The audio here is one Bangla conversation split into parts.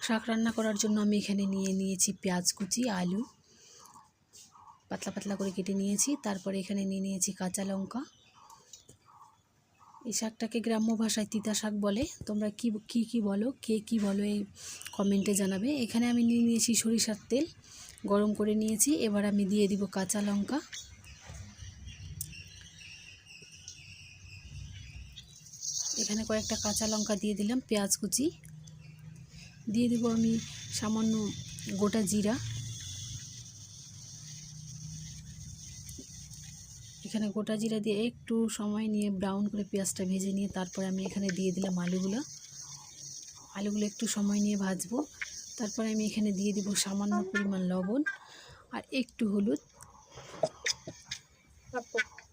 শাক রান্না করার জন্য আমি এখানে নিয়েছি পেঁয়াজ কুচি, আলু পাতলা পাতলা করে কেটে নিয়েছি। তারপরে এখানে নিয়েছি কাঁচা লঙ্কা। এই শাকটাকে গ্রাম্য ভাষায় তিতা শাক বলে। তোমরা কি বলো, কে কি বলো এই কমেন্টে জানাবে। এখানে আমি নিয়েছি সরিষার তেল, গরম করে নিয়েছি। এবার আমি দিয়ে দিব কাঁচা লঙ্কা, এখানে কয়েকটা কাঁচা লঙ্কা দিয়ে দিলাম। পেঁয়াজ কুচি দিয়ে দেব আমি, সামান্য গোটা জিরা, এখানে গোটা জিরা দিয়ে একটু সময় নিয়ে ব্রাউন করে পেঁয়াজটা ভেজে নিয়ে তারপরে আমি এখানে দিয়ে দিলাম আলুগুলো একটু সময় নিয়ে ভাজবো। তারপরে আমি এখানে দিয়ে দিব সামান্য পরিমাণ লবণ আর একটু হলুদ।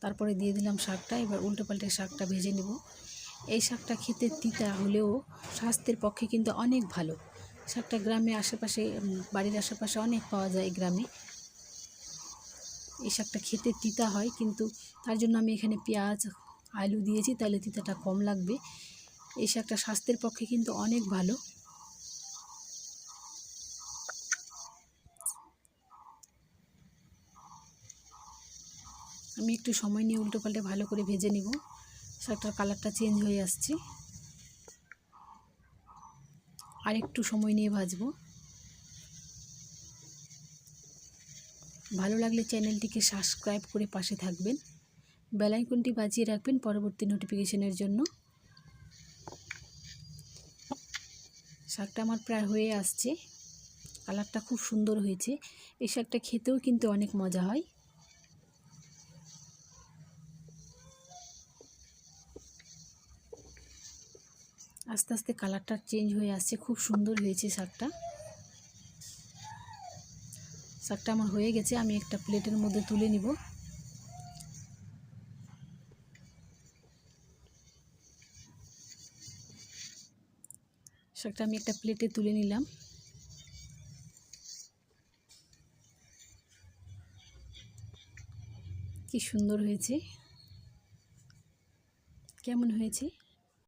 তারপরে দিয়ে দিলাম শাকটা। এবার উল্টো পাল্টে শাকটা ভেজে নেব। এই শাকটা খেতে তিতা হলেও স্বাস্থ্যের পক্ষে কিন্তু অনেক ভালো। শাকটা গ্রামে আশেপাশে, বাড়ির আশেপাশে অনেক পাওয়া যায় গ্রামে। এই শাকটা খেতে তিতা হয়, কিন্তু তার জন্য আমি এখানে পেঁয়াজ আলু দিয়েছি, তাহলে তিতাটা কম লাগবে। এই শাকটা স্বাস্থ্যের পক্ষে কিন্তু অনেক ভালো। আমি একটু সময় নিয়ে উল্টো পাল্টে ভালো করে ভেজে নিব। শাকটার কালারটা চেঞ্জ হয়ে আসছে, আর একটু সময় নিয়ে ভাজবো। ভালো লাগলে চ্যানেলটিকে সাবস্ক্রাইব করে পাশে থাকবেন, বেল আইকনটি বাজিয়ে রাখবেন পরবর্তী নোটিফিকেশনের জন্য। শাকটা আমার প্রায় হয়ে আসছে, কালারটা খুব সুন্দর হয়েছে। এই শাকটা খেতেও কিন্তু অনেক মজা হয়। আস্তে আস্তে কালারটা চেঞ্জ হয়ে আসছে, খুব সুন্দর হয়েছে শাকটা। শাকটা আমার হয়ে গেছে, আমি একটা প্লেটের মধ্যে তুলে নিব। শাকটা আমি একটা প্লেটে তুলে নিলাম। কি সুন্দর হয়েছে, কেমন হয়েছে?